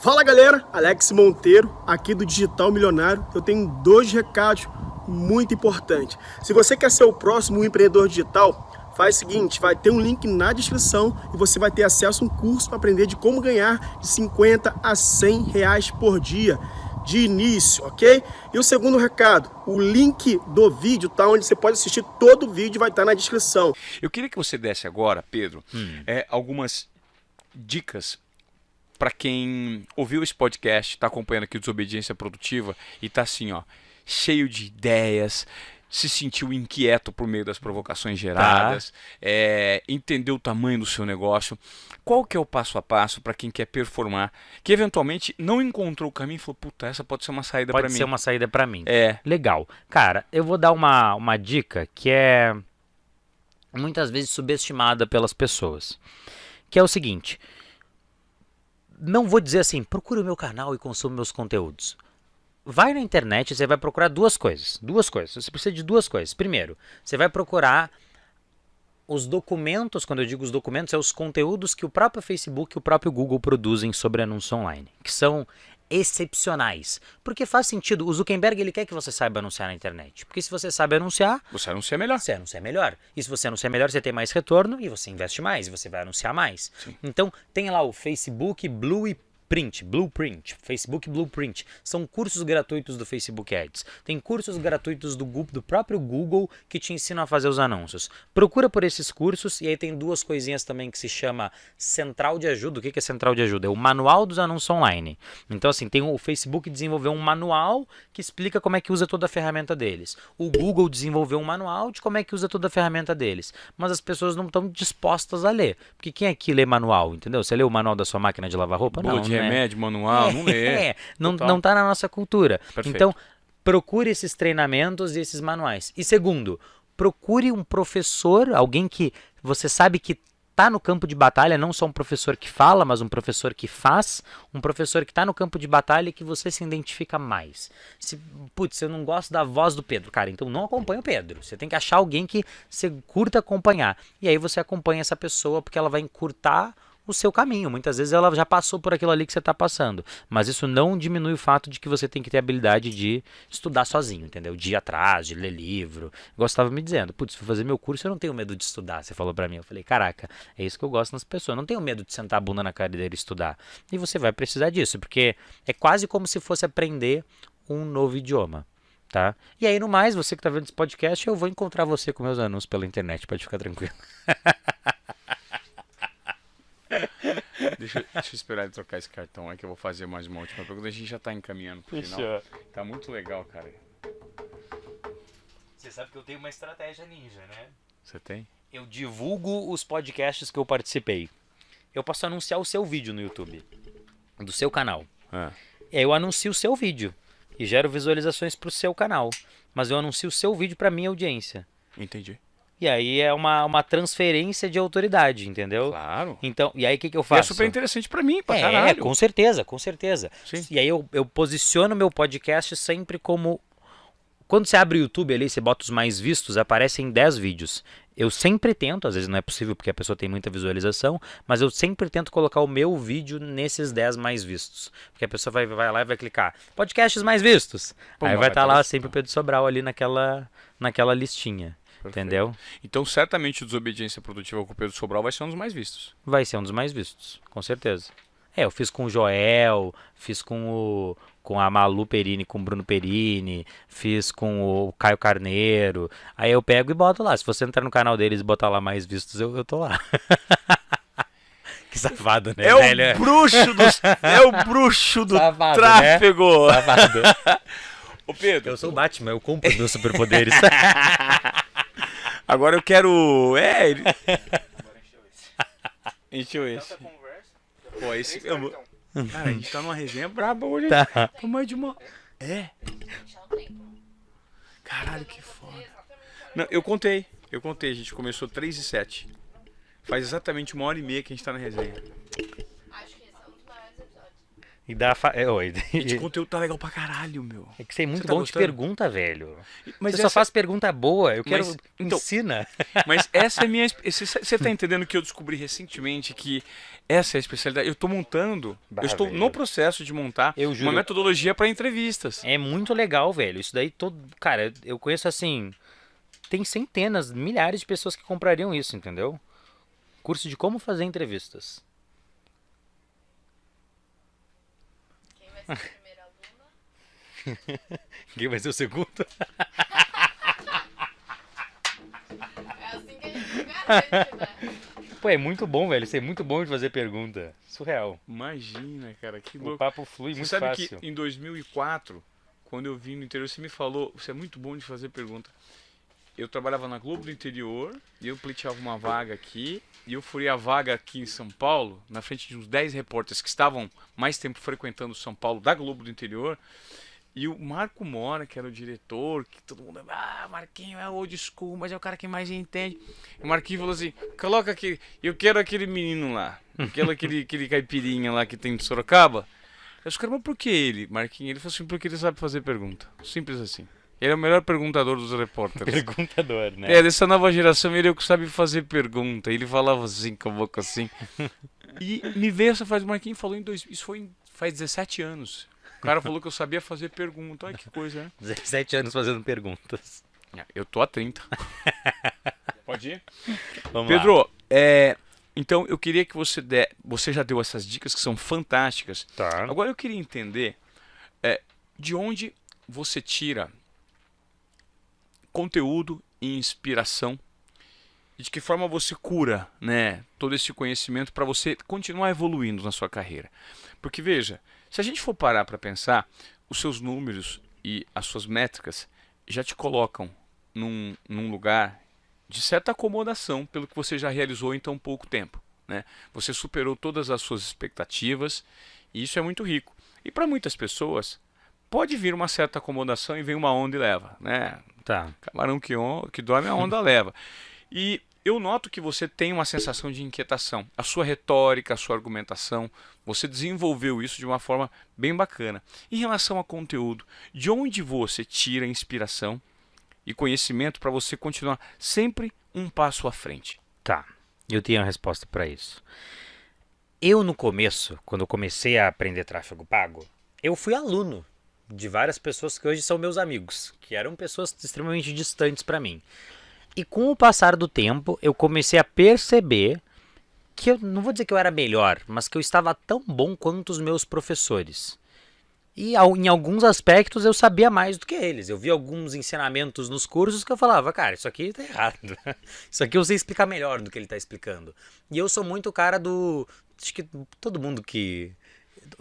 Fala galera, Alex Monteiro, aqui do Digital Milionário. Eu tenho 2 recados muito importantes. Se você quer ser o próximo empreendedor digital, faz o seguinte, vai ter um link na descrição e você vai ter acesso a um curso para aprender de como ganhar de 50 a 100 reais por dia de início, ok? E o segundo recado, o link do vídeo tá onde você pode assistir todo o vídeo, vai estar na descrição. Eu queria que você desse agora, Pedro, algumas dicas para quem ouviu esse podcast, está acompanhando aqui o Desobediência Produtiva e está assim, ó, cheio de ideias, se sentiu inquieto por meio das provocações geradas, entendeu o tamanho do seu negócio. Qual que é o passo a passo para quem quer performar, que eventualmente não encontrou o caminho e falou, puta, essa pode ser uma saída para mim. Pode ser uma saída para mim. É. Legal. Cara, eu vou dar uma dica que é muitas vezes subestimada pelas pessoas, que é o seguinte: não vou dizer assim, procure o meu canal e consuma meus conteúdos. Vai na internet e você vai procurar duas coisas. Você precisa de 2 coisas. Primeiro, você vai procurar os documentos. Quando eu digo os documentos, é os conteúdos que o próprio Facebook e o próprio Google produzem sobre anúncio online, que são excepcionais. Porque faz sentido. O Zuckerberg, ele quer que você saiba anunciar na internet. Porque se você sabe anunciar, Você anuncia melhor. você anuncia melhor. E se você anunciar melhor, você tem mais retorno e você investe mais e você vai anunciar mais. Sim. Então, tem lá o Facebook Blueprint, Facebook Blueprint. São cursos gratuitos do Facebook Ads. Tem cursos gratuitos do próprio Google que te ensinam a fazer os anúncios. Procura por esses cursos e aí tem 2 coisinhas também que se chama Central de Ajuda. O que é Central de Ajuda? É o Manual dos Anúncios Online. Então assim, o Facebook desenvolveu um manual que explica como é que usa toda a ferramenta deles. O Google desenvolveu um manual de como é que usa toda a ferramenta deles. Mas as pessoas não estão dispostas a ler. Porque quem aqui lê manual, entendeu? Você lê o manual da sua máquina de lavar roupa? Bula Não, de né? remédio, manual, não lê. Não tá na nossa cultura. Perfeito. Então, procure esses treinamentos e esses manuais. E segundo, procure um professor, alguém que você sabe que está no campo de batalha, não só um professor que fala, mas um professor que faz, um professor que está no campo de batalha e que você se identifica mais. Putz, eu não gosto da voz do Pedro, cara, então não acompanha o Pedro. Você tem que achar alguém que você curta acompanhar. E aí você acompanha essa pessoa porque ela vai encurtar o seu caminho. Muitas vezes ela já passou por aquilo ali que você está passando. Mas isso não diminui o fato de que você tem que ter a habilidade de estudar sozinho, entendeu? De ir atrás, de ler livro. Igual você estava me dizendo, putz, se for fazer meu curso eu não tenho medo de estudar. Você falou para mim, eu falei, caraca, é isso que eu gosto nas pessoas. Eu não tenho medo de sentar a bunda na cadeira e estudar. E você vai precisar disso, porque é quase como se fosse aprender um novo idioma. Tá? E aí no mais, você que está vendo esse podcast, eu vou encontrar você com meus anúncios pela internet, pode ficar tranquilo. Deixa eu esperar ele trocar esse cartão aí que eu vou fazer mais uma última pergunta. A gente já tá encaminhando pro final. Tá muito legal, cara. Você sabe que eu tenho uma estratégia ninja, né? Você tem? Eu divulgo os podcasts que eu participei. Eu posso anunciar o seu vídeo no YouTube, do seu canal. E aí eu anuncio o seu vídeo e gero visualizações pro seu canal. Mas eu anuncio o seu vídeo pra minha audiência. Entendi. E aí é uma transferência de autoridade, entendeu? Claro. Então, e aí o que eu E faço? é super interessante pra mim, pra caralho. Com certeza, com certeza. Sim. E aí eu posiciono meu podcast sempre como... Quando você abre o YouTube ali, você bota os mais vistos, aparecem 10 vídeos. Eu sempre tento, às vezes não é possível porque a pessoa tem muita visualização, mas eu sempre tento colocar o meu vídeo nesses 10 mais vistos. Porque a pessoa vai lá e vai clicar, podcasts mais vistos. Pô, aí vai estar tá lá sempre o Pedro Sobral ali naquela listinha. Perfeito. Entendeu? Então, certamente o Desobediência Produtiva com o Pedro Sobral vai ser um dos mais vistos. Vai ser um dos mais vistos, com certeza. Eu fiz com o Joel, fiz com a Malu Perini, com o Bruno Perini, fiz com o Caio Carneiro. Aí eu pego e boto lá. Se você entrar no canal deles e botar lá mais vistos, eu tô lá. Que safado, né? É o bruxo do Safado, tráfego. Né? Safado. Ô Pedro. Eu sou o Batman, eu compro os meus superpoderes. Agora eu quero... Encheu esse. Pô, esse... Cara, a gente tá numa resenha braba hoje. Tá. Tamanho de uma... Caralho, que foda. Não, eu contei, a gente começou 3h07. Faz exatamente 1h30 que a gente tá na resenha. Acho que esse é um dos maiores episódios. E dá... E de conteúdo tá legal pra caralho, meu. É que você é muito Você tá bom de gostando? pergunta, velho. Mas Você só faz pergunta boa. Eu quero... então, Ensina. Mas essa é a minha... Você tá entendendo que eu descobri recentemente que essa é a especialidade. Eu tô montando, Bah, eu estou velho. no processo de montar Eu juro. uma metodologia pra entrevistas. É muito legal, velho. Isso daí todo... Cara, eu conheço assim... Tem centenas, milhares de pessoas que comprariam isso, entendeu? Curso de como fazer entrevistas. Quem vai ser a primeira aluna? Quem vai ser o segundo? É assim que a gente garante, né? Pô, é muito bom, velho. Isso é muito bom de fazer pergunta. Surreal. Imagina, cara, que O louco. papo flui Você muito sabe fácil. que em 2004, quando eu vim no interior, você me falou, você é muito bom de fazer pergunta. Eu trabalhava na Globo do Interior, e eu pleiteava uma vaga aqui, e eu furei a vaga aqui em São Paulo, na frente de uns 10 repórteres que estavam mais tempo frequentando São Paulo da Globo do Interior, e o Marco Mora, que era o diretor, que todo mundo, Marquinho é old school, mas é o cara que mais entende. E o Marquinho falou assim, coloca aquele, eu quero aquele menino lá, eu quero aquele caipirinha lá que tem de Sorocaba. Eu disse, cara, mas por que ele, Marquinho? Ele falou assim, porque ele sabe fazer pergunta, simples assim. Ele é o melhor perguntador dos repórteres. Perguntador, né? É, dessa nova geração, ele é o que sabe fazer pergunta. Ele falava assim, com a boca assim. E me veio essa frase, o Marquinhos falou isso foi faz 17 anos. O cara falou que eu sabia fazer pergunta. Olha que coisa, né? 17 anos fazendo perguntas. Eu tô há 30. Pode ir? Vamos lá. Pedro, então eu queria que você já deu essas dicas que são fantásticas. Tá. Agora eu queria entender de onde você tira conteúdo e inspiração e de que forma você cura, né, todo esse conhecimento para você continuar evoluindo na sua carreira. Porque veja, se a gente for parar para pensar, os seus números e as suas métricas já te colocam num lugar de certa acomodação pelo que você já realizou em tão pouco tempo, né? Você superou todas as suas expectativas e isso é muito rico. E para muitas pessoas pode vir uma certa acomodação e vem uma onda e leva, né? Tá. Camarão que dorme, a onda leva. E eu noto que você tem uma sensação de inquietação. A sua retórica, a sua argumentação, você desenvolveu isso de uma forma bem bacana. Em relação a conteúdo, de onde você tira inspiração e conhecimento para você continuar sempre um passo à frente? Tá. Eu tenho a resposta para isso. Eu, no começo, quando eu comecei a aprender tráfego pago, eu fui aluno de várias pessoas que hoje são meus amigos, que eram pessoas extremamente distantes para mim. E com o passar do tempo, eu comecei a perceber que eu não vou dizer que eu era melhor, mas que eu estava tão bom quanto os meus professores. E em alguns aspectos eu sabia mais do que eles. Eu vi alguns ensinamentos nos cursos que eu falava, cara, isso aqui tá errado. Isso aqui eu sei explicar melhor do que ele tá explicando. E eu sou muito o cara do... Acho que todo mundo que...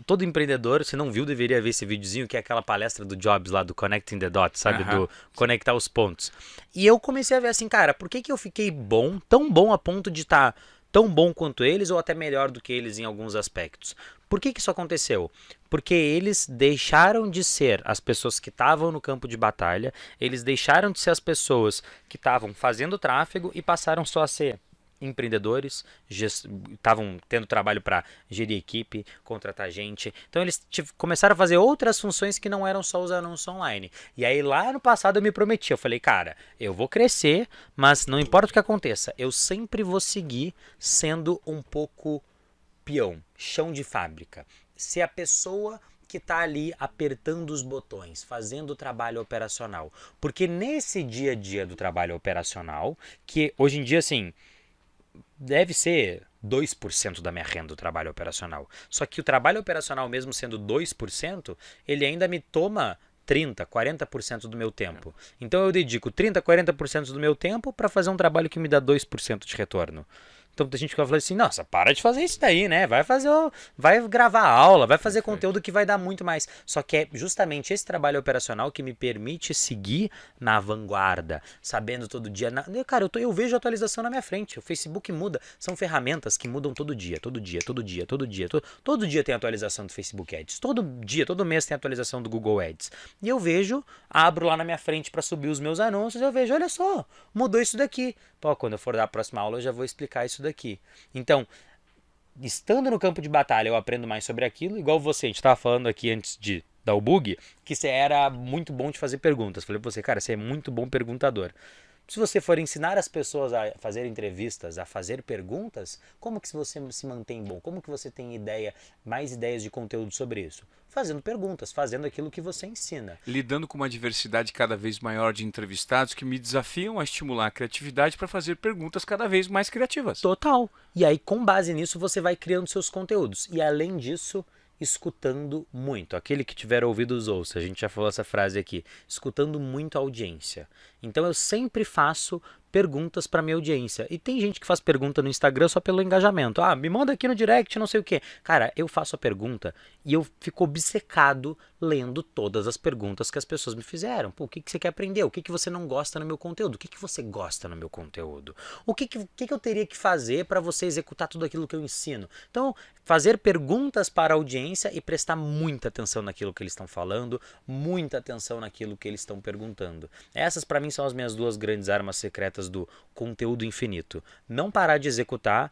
Todo empreendedor, se não viu, deveria ver esse videozinho, que é aquela palestra do Jobs lá, do Connecting the Dots, sabe? Do conectar os pontos. E eu comecei a ver assim, cara, por que eu fiquei bom, tão bom a ponto de estar tão bom quanto eles ou até melhor do que eles em alguns aspectos? Por que isso aconteceu? Porque eles deixaram de ser as pessoas que estavam no campo de batalha, eles deixaram de ser as pessoas que estavam fazendo tráfego e passaram só a ser empreendedores, estavam tendo trabalho para gerir equipe, contratar gente. Então eles começaram a fazer outras funções que não eram só os anúncios online. E aí lá no passado eu me prometi, eu falei, cara, eu vou crescer, mas não importa o que aconteça, eu sempre vou seguir sendo um pouco peão, chão de fábrica. Se a pessoa que está ali apertando os botões, fazendo o trabalho operacional. Porque nesse dia a dia do trabalho operacional, que hoje em dia, assim, deve ser 2% da minha renda do trabalho operacional. Só que o trabalho operacional, mesmo sendo 2%, ele ainda me toma 30%, 40% do meu tempo. Então eu dedico 30%, 40% do meu tempo para fazer um trabalho que me dá 2% de retorno. Então tem gente que vai falar assim, nossa, para de fazer isso daí, né? Vai gravar aula, vai fazer conteúdo que vai dar muito mais. Só que é justamente esse trabalho operacional que me permite seguir na vanguarda, sabendo todo dia. Cara, eu vejo a atualização na minha frente. O Facebook muda. São ferramentas que mudam todo dia, todo dia, todo dia, todo dia. Todo dia tem atualização do Facebook Ads. Todo dia, todo mês tem atualização do Google Ads. E eu vejo, abro lá na minha frente para subir os meus anúncios, eu vejo, olha só, mudou isso daqui. Pô, quando eu for dar a próxima aula eu já vou explicar isso daqui. Então, estando no campo de batalha eu aprendo mais sobre aquilo, igual você, a gente estava falando aqui antes de dar o bug, que você era muito bom de fazer perguntas. Falei pra você, cara, você é muito bom perguntador. Se você for ensinar as pessoas a fazer entrevistas, a fazer perguntas, como que você se mantém bom? Como que você tem mais ideias de conteúdo sobre isso? Fazendo perguntas, fazendo aquilo que você ensina. Lidando com uma diversidade cada vez maior de entrevistados que me desafiam a estimular a criatividade para fazer perguntas cada vez mais criativas. Total. E aí, com base nisso, você vai criando seus conteúdos. E além disso, escutando muito. Aquele que tiver ouvidos ouça. A gente já falou essa frase aqui. Escutando muito a audiência. Então eu sempre faço perguntas para minha audiência. E tem gente que faz pergunta no Instagram só pelo engajamento. Ah, me manda aqui no direct, não sei o quê. Cara, eu faço a pergunta e eu fico obcecado lendo todas as perguntas que as pessoas me fizeram. Pô, o que você quer aprender? O que você não gosta no meu conteúdo? O que você gosta no meu conteúdo? O que eu teria que fazer para você executar tudo aquilo que eu ensino? Então, fazer perguntas para a audiência e prestar muita atenção naquilo que eles estão falando, muita atenção naquilo que eles estão perguntando. Essas, para mim, são as minhas duas grandes armas secretas do conteúdo infinito. Não parar de executar,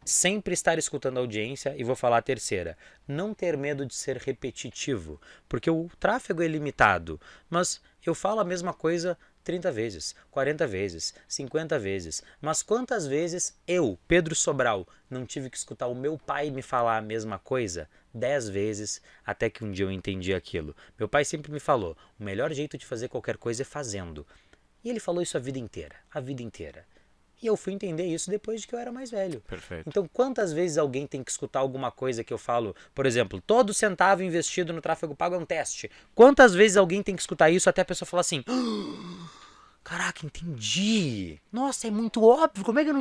sempre estar escutando a audiência, e vou falar a terceira, não ter medo de ser repetitivo, porque o tráfego é limitado, mas eu falo a mesma coisa 30 vezes, 40 vezes, 50 vezes, mas quantas vezes eu, Pedro Sobral, não tive que escutar o meu pai me falar a mesma coisa 10 vezes, até que um dia eu entendi aquilo. Meu pai sempre me falou, o melhor jeito de fazer qualquer coisa é fazendo. E ele falou isso a vida inteira, a vida inteira. E eu fui entender isso depois de que eu era mais velho. Perfeito. Então, quantas vezes alguém tem que escutar alguma coisa que eu falo, por exemplo, todo centavo investido no tráfego pago é um teste. Quantas vezes alguém tem que escutar isso até a pessoa falar assim, caraca, entendi. Nossa, é muito óbvio. Como é que eu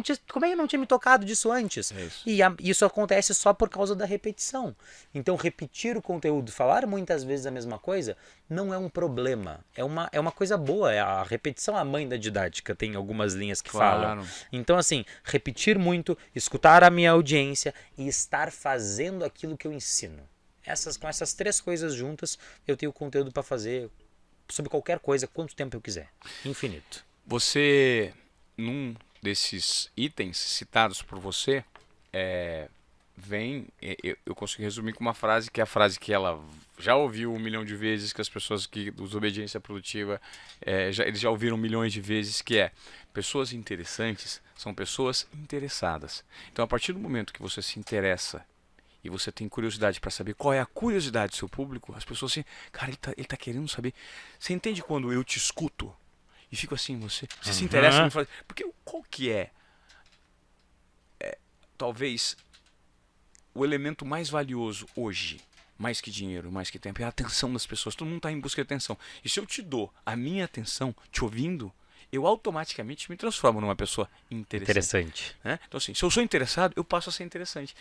não tinha me tocado disso antes? É isso. E isso acontece só por causa da repetição. Então, repetir o conteúdo, falar muitas vezes a mesma coisa, não é um problema. É uma coisa boa. A repetição é a mãe da didática. Tem algumas linhas que falam. Então, assim, repetir muito, escutar a minha audiência e estar fazendo aquilo que eu ensino. Com essas três coisas juntas, eu tenho conteúdo para fazer sobre qualquer coisa, quanto tempo eu quiser. Infinito. Você, num desses itens citados por você, eu consigo resumir com uma frase, que é a frase que ela já ouviu 1 milhão de vezes, que as pessoas dos Obediência Produtiva, eles já ouviram milhões de vezes, que é: pessoas interessantes são pessoas interessadas. Então, a partir do momento que você se interessa e você tem curiosidade para saber qual é a curiosidade do seu público, as pessoas assim, cara, ele tá querendo saber. Você entende quando eu te escuto e fico assim, você se interessa em falar, porque qual que é, talvez, o elemento mais valioso hoje, mais que dinheiro, mais que tempo, é a atenção das pessoas. Todo mundo está em busca de atenção. E se eu te dou a minha atenção, te ouvindo, eu automaticamente me transformo numa pessoa interessante. Interessante. Né? Então, assim, se eu sou interessado, eu passo a ser interessante.